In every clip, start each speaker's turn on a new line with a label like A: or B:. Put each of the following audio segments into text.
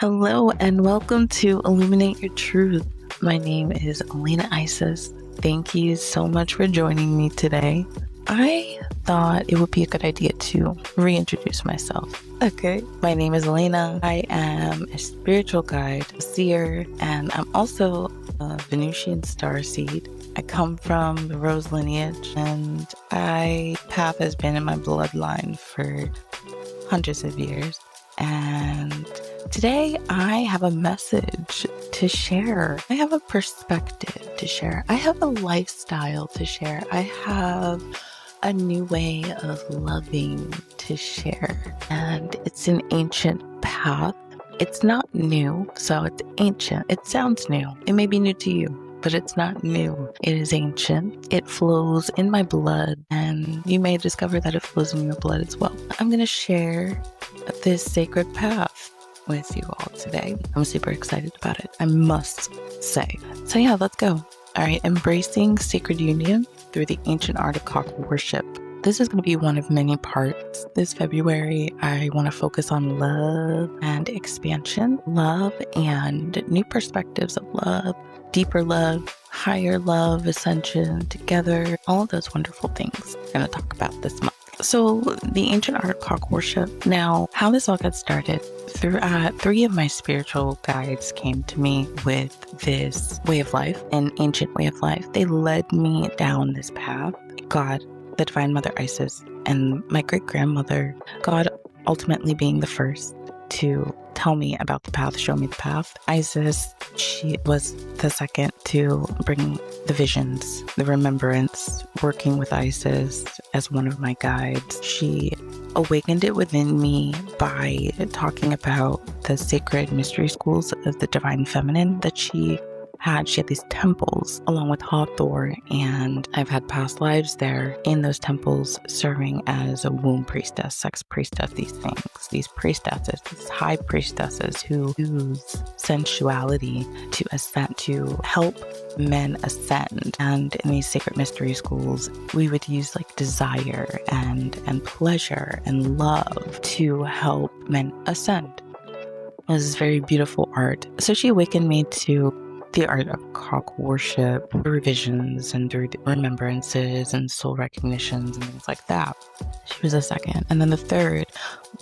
A: Hello and welcome to Illuminate Your Truth. My name is Elena Isis. Thank you so much for joining me today. I thought it would be a good idea to reintroduce myself. Okay, my name is Elena. I am a spiritual guide, a seer, and I'm also a Venusian starseed. I come from the Rose lineage, and my path has been in my bloodline for hundreds of years. And today I have a message to share. I have a perspective to share. I have a lifestyle to share. I have a new way of loving to share. And it's an ancient path. It's not new, so it's ancient. It sounds new. It may be new to you, but it's not new. It is ancient. It flows in my blood, and you may discover that it flows in your blood as well. I'm going to share this sacred path with you all today. I'm super excited about it, I must say. So yeah, let's go. All right, embracing sacred union through the ancient art of cock worship. This is going to be one of many parts. This February, I want to focus on love and expansion, love and new perspectives of love, deeper love, higher love, ascension, together, all of those wonderful things we're going to talk about this month. So the ancient art of cock worship. Now, how this all got started, three of my spiritual guides came to me with this way of life, an ancient way of life. They led me down this path. God, the Divine Mother Isis, and my great-grandmother, God ultimately being the first to tell me about the path, show me the path. Isis, she was the second to bring the visions, the remembrance, working with Isis as one of my guides. She awakened it within me by talking about the sacred mystery schools of the Divine Feminine that she had these temples along with Hathor, and I've had past lives there in those temples serving as a womb priestess, sex priestess, these things, these priestesses, these high priestesses who use sensuality to ascend, to help men ascend. And in these sacred mystery schools, we would use like desire and pleasure and love to help men ascend. This is very beautiful art. So she awakened me to the art of cock worship through visions and through remembrances and soul recognitions and things like that. She was the second. And then the third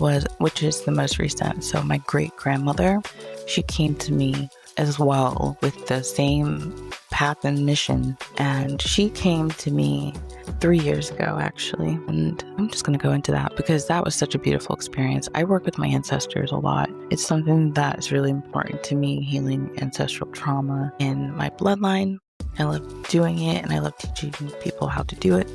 A: was, which is the most recent. So my great-grandmother, she came to me as well with the same path and mission. And she came to me 3 years ago, actually. And I'm just going to go into that because that was such a beautiful experience. I work with my ancestors a lot. It's something that is really important to me, healing ancestral trauma in my bloodline. I love doing it and I love teaching people how to do it.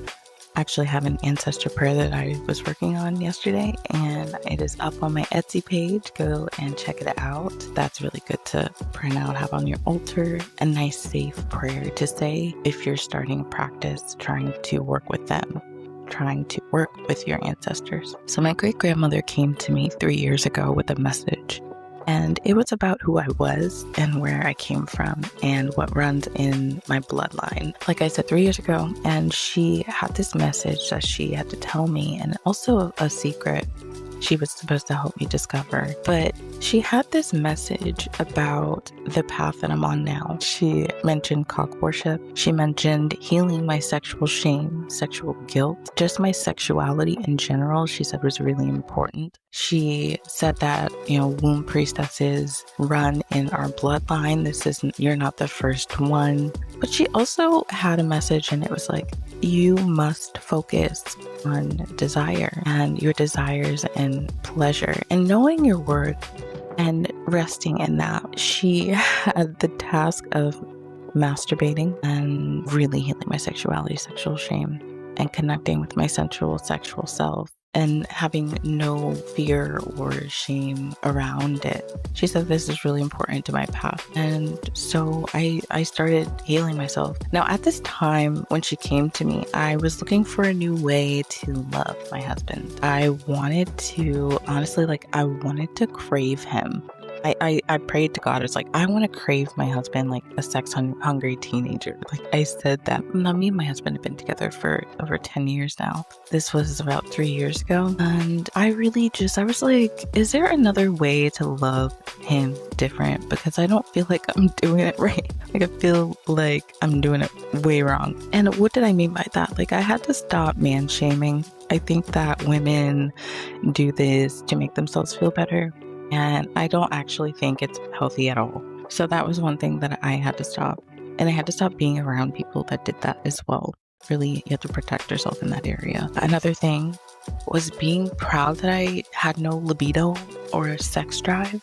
A: I actually have an ancestor prayer that I was working on yesterday, and it is up on my Etsy page. Go and check it out. That's really good to print out, have on your altar. A nice, safe prayer to say if you're starting a practice, trying to work with them, trying to work with your ancestors. So my great-grandmother came to me 3 years ago with a message. And it was about who I was and where I came from and what runs in my bloodline. Like I said, 3 years ago, and she had this message that she had to tell me, and also a secret she was supposed to help me discover. But she had this message about the path that I'm on now. She mentioned cock worship. She mentioned healing my sexual shame, sexual guilt, just my sexuality in general, she said was really important. She said that, womb priestesses run in our bloodline. You're not the first one. But she also had a message, and it was like, you must focus on desire and your desires and pleasure and knowing your worth and resting in that. She had the task of masturbating and really healing my sexuality, sexual shame, and connecting with my sensual sexual self and having no fear or shame around it. She said this is really important to my path. And so I started healing myself. Now, at this time, when she came to me, I was looking for a new way to love my husband. I wanted to, honestly, I wanted to crave him. I prayed to God. It's like, I want to crave my husband like a hungry teenager. Like I said that. Now, me and my husband have been together for over 10 years now. This was about 3 years ago. And I was like, is there another way to love him different? Because I don't feel like I'm doing it right. Like I feel like I'm doing it way wrong. And what did I mean by that? Like I had to stop man shaming. I think that women do this to make themselves feel better. And I don't actually think it's healthy at all. So that was one thing that I had to stop. And I had to stop being around people that did that as well. Really, you have to protect yourself in that area. Another thing was being proud that I had no libido or sex drive.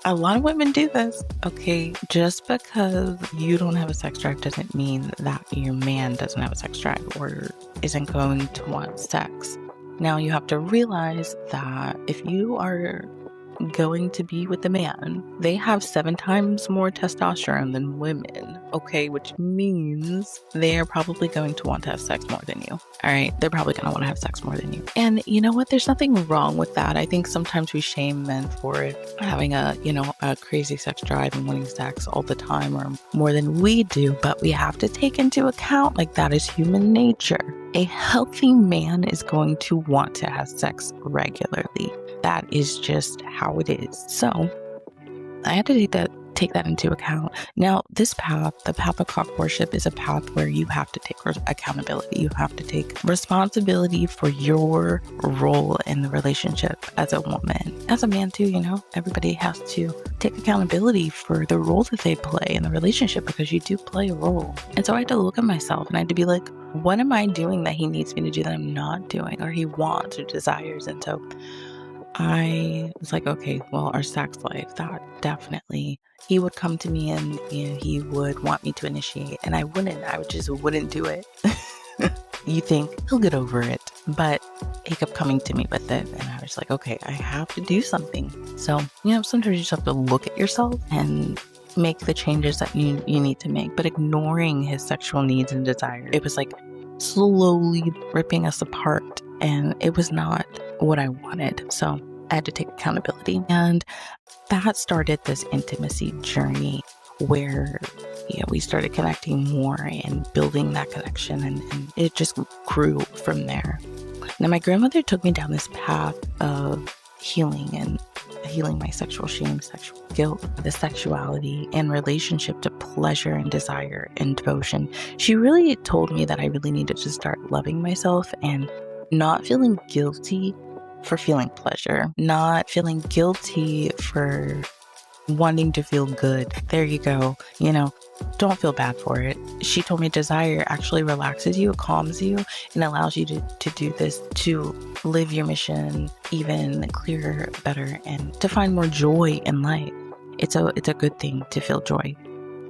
A: A lot of women do this. Okay, just because you don't have a sex drive doesn't mean that your man doesn't have a sex drive or isn't going to want sex. Now you have to realize that if you are going to be with a man, they have 7 times more testosterone than women, okay, which means they're probably going to want to have sex more than you. All right, they're probably going to want to have sex more than you. And you know what? There's nothing wrong with that. I think sometimes we shame men for having a crazy sex drive and wanting sex all the time or more than we do, but we have to take into account like that is human nature. A healthy man is going to want to have sex regularly. That is just how it is. So I had to take that into account. Now, this path, the path of cock worship, is a path where you have to take accountability. You have to take responsibility for your role in the relationship as a woman. As a man too, everybody has to take accountability for the role that they play in the relationship because you do play a role. And so I had to look at myself and I had to be like, what am I doing that he needs me to do that I'm not doing or he wants or desires? And so I was like, okay, well, our sex life, that definitely, he would come to me and he would want me to initiate and I just wouldn't do it. You think he'll get over it, but he kept coming to me with it and I was like, okay, I have to do something. So, sometimes you just have to look at yourself and make the changes that you need to make, but ignoring his sexual needs and desires, it was like slowly ripping us apart and it was not what I wanted. So I had to take accountability and that started this intimacy journey where we started connecting more and building that connection and it just grew from there. Now my grandmother took me down this path of healing my sexual shame, sexual guilt, the sexuality and relationship to pleasure and desire and devotion. She really told me that I really needed to start loving myself and not feeling guilty for feeling pleasure, not feeling guilty for wanting to feel good. There you go. Don't feel bad for it. She told me desire actually relaxes you, calms you, and allows you to do this, to live your mission even clearer, better, and to find more joy in life. It's a good thing to feel joy.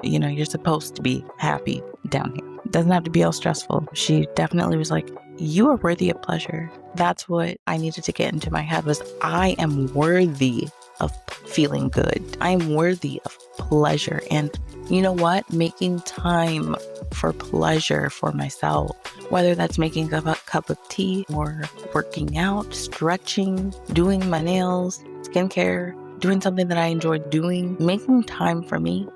A: You're supposed to be happy down here. It doesn't have to be all stressful. She definitely was like, you are worthy of pleasure. That's what I needed to get into my head was I am worthy of feeling good. I am worthy of pleasure. And you know what? Making time for pleasure for myself, whether that's making a cup of tea or working out, stretching, doing my nails, skincare, doing something that I enjoy doing, making time for me.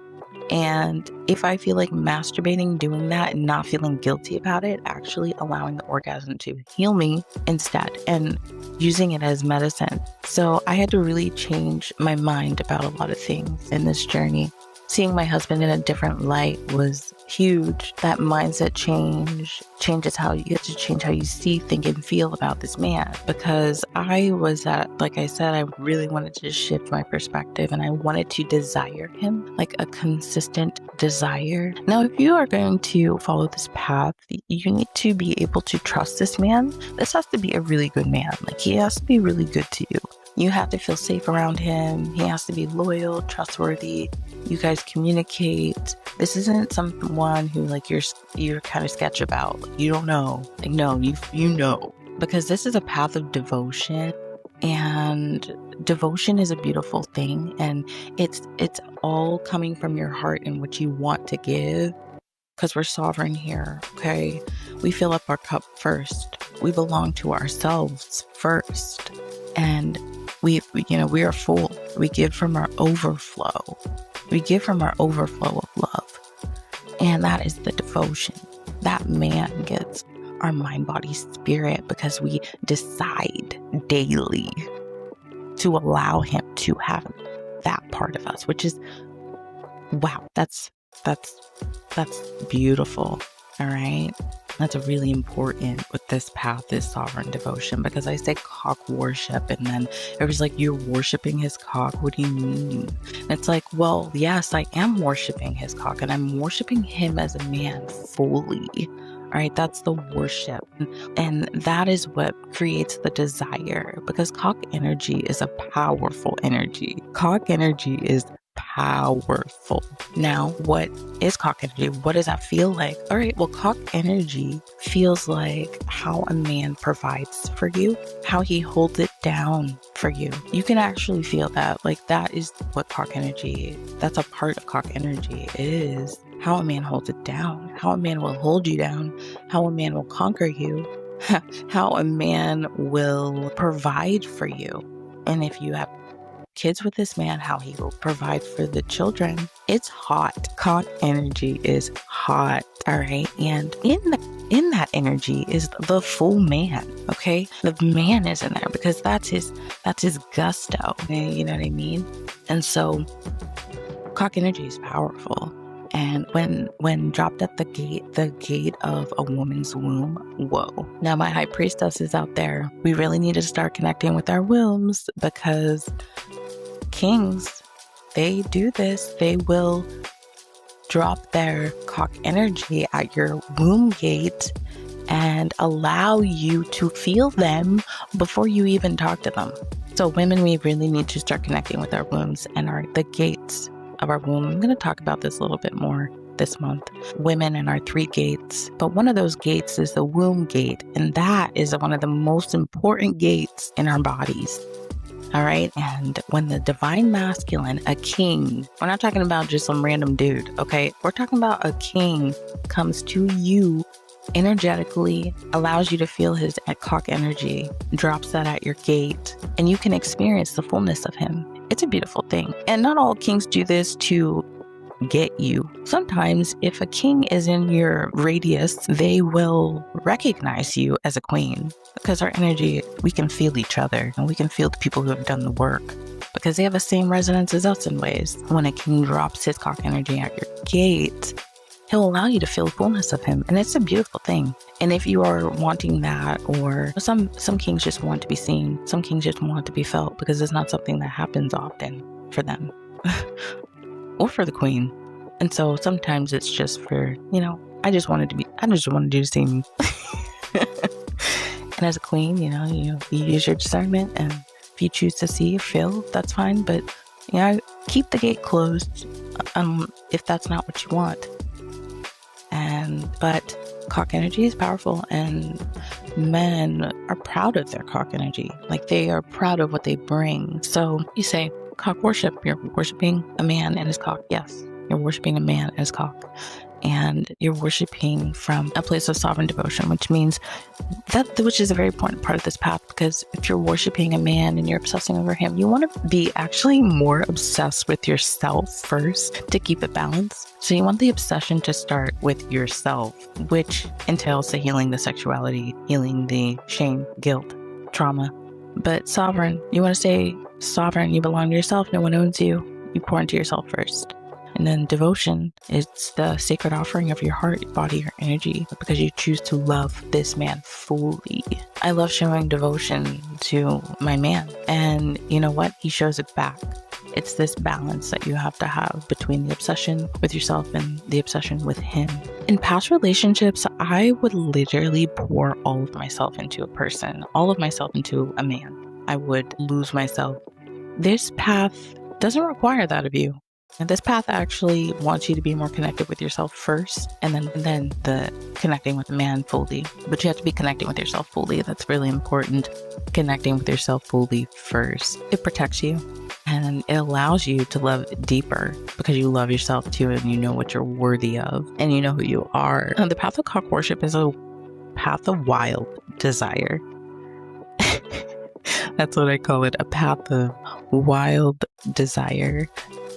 A: And if I feel like masturbating, doing that and not feeling guilty about it, actually allowing the orgasm to heal me instead and using it as medicine. So I had to really change my mind about a lot of things in this journey. Seeing my husband in a different light was huge. That mindset changes how you have to change how you see, think, and feel about this man. Because I was like I said, I really wanted to shift my perspective and I wanted to desire him, like a consistent desire. Now, if you are going to follow this path, you need to be able to trust this man. This has to be a really good man. Like he has to be really good to you. You have to feel safe around him. He has to be loyal, trustworthy. You guys communicate. This isn't someone who like you're kind of sketch about. Like, you don't know. Like no, you know. Because this is a path of devotion. And devotion is a beautiful thing. And it's all coming from your heart and what you want to give. Because we're sovereign here, okay? We fill up our cup first. We belong to ourselves first. And we are full. We give from our overflow. We give from our overflow of love. And that is the devotion. That man gets our mind, body, spirit because we decide daily to allow him to have that part of us, which is, wow, that's beautiful. All right. That's really important with this path, this sovereign devotion, because I say cock worship and then everybody's like, you're worshiping his cock. What do you mean? And it's like, well, yes, I am worshiping his cock and I'm worshiping him as a man fully. All right. That's the worship. And that is what creates the desire, because cock energy is a powerful energy. Cock energy is powerful. Now, what is cock energy? What does that feel like? All right, well, cock energy feels like how a man provides for you, how he holds it down for you. You can actually feel that. Like, that is what cock energy, that's a part of cock energy, is how a man holds it down, how a man will hold you down, how a man will conquer you, how a man will provide for you. And if you have kids with this man, how he will provide for the children. It's hot. Cock energy is hot. All right. And in that energy is the full man. Okay. The man is in there because that's his gusto. You know what I mean? And so cock energy is powerful. And when dropped at the gate of a woman's womb, whoa. Now my high priestesses out there, we really need to start connecting with our wombs, because kings, they do this. They will drop their cock energy at your womb gate and allow you to feel them before you even talk to them. So women, we really need to start connecting with our wombs and the gates of our womb. I'm going to talk about this a little bit more this month. Women and our 3 gates. But one of those gates is the womb gate. And that is one of the most important gates in our bodies. All right. And when the divine masculine, a king, we're not talking about just some random dude. Okay. We're talking about a king comes to you energetically, allows you to feel his cock energy, drops that at your gate, and you can experience the fullness of him. It's a beautiful thing. And not all kings do this to get you. Sometimes if a king is in your radius, they will recognize you as a queen, because our energy, we can feel each other and we can feel the people who have done the work, because they have the same resonance as us in ways. When a king drops his cock energy at your gate, he'll allow you to feel the fullness of him. And it's a beautiful thing. And if you are wanting that, or some kings just want to be seen, some kings just want to be felt, because it's not something that happens often for them. Or for the queen. And so sometimes it's just for, I just wanted you to see me. And as a queen, you use your discernment, and if you choose to see or feel, that's fine. But keep the gate closed if that's not what you want. But cock energy is powerful, and men are proud of their cock energy. Like, they are proud of what they bring. So you say, cock worship, you're worshiping a man and his cock. Yes, you're worshiping a man and his cock. And you're worshiping from a place of sovereign devotion, which means which is a very important part of this path, because if you're worshiping a man and you're obsessing over him, you want to be actually more obsessed with yourself first to keep it balanced. So you want the obsession to start with yourself, which entails the healing the sexuality, healing the shame, guilt, trauma. But sovereign, you want to stay sovereign. You belong to yourself. No one owns you. You pour into yourself first. And then devotion, it's the sacred offering of your heart, your body, your energy, because you choose to love this man fully. I love showing devotion to my man. And you know what? He shows it back. It's this balance that you have to have between the obsession with yourself and the obsession with him. In past relationships, I would literally pour all of myself into a person, all of myself into a man. I would lose myself. This path doesn't require that of you. And this path actually wants you to be more connected with yourself first, and then the connecting with the man fully. But you have to be connecting with yourself fully. That's really important. Connecting with yourself fully first. It protects you, and it allows you to love deeper, because you love yourself too, and you know what you're worthy of, and you know who you are. The path of cock worship is a path of wild desire. That's what I call it, a path of wild desire.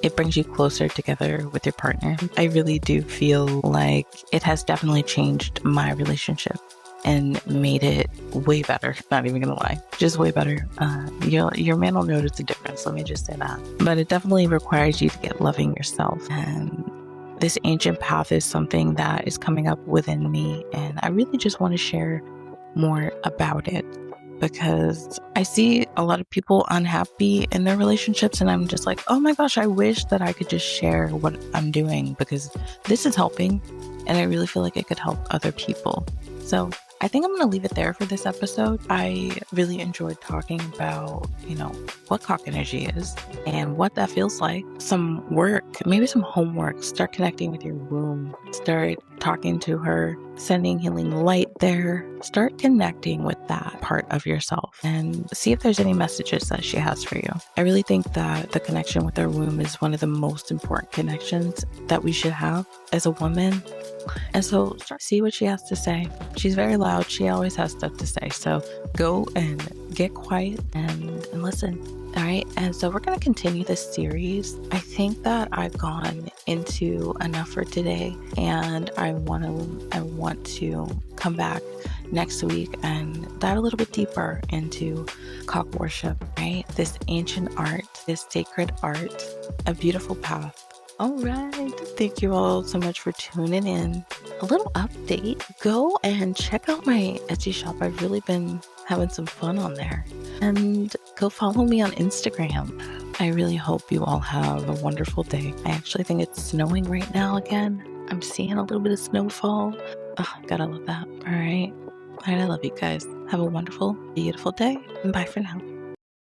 A: It brings you closer together with your partner. I really do feel like it has definitely changed my relationship and made it way better. Not even gonna lie, just way better. Your man will notice the difference. Let me just say that. But it definitely requires you to get loving yourself. And this ancient path is something that is coming up within me, and I really just want to share more about it because I see a lot of people unhappy in their relationships, and I'm just like, oh my gosh, I wish that I could just share what I'm doing because this is helping, and I really feel like it could help other people. So I think I'm going to leave it there for this episode. I really enjoyed talking about, what cock energy is and what that feels like. Some work, maybe some homework. Start connecting with your womb. Start talking to her, sending healing light there. Start connecting with that part of yourself and see if there's any messages that she has for you. I really think that the connection with our womb is one of the most important connections that we should have as a woman. And so start see what she has to say. She's very loud. She always has stuff to say. So go and get quiet and listen. All right. And so we're going to continue this series. I think that I've gone into enough for today, and I want to come back next week and dive a little bit deeper into cock worship, right? This ancient art, this sacred art, a beautiful path. All right. Thank you all so much for tuning in. A little update. Go and check out my Etsy shop. I've really been having some fun on there. And go follow me on Instagram. I really hope you all have a wonderful day. I actually think it's snowing right now again. I'm seeing a little bit of snowfall. Oh, gotta love that. All right. I love you guys. Have a wonderful, beautiful day. And bye for now.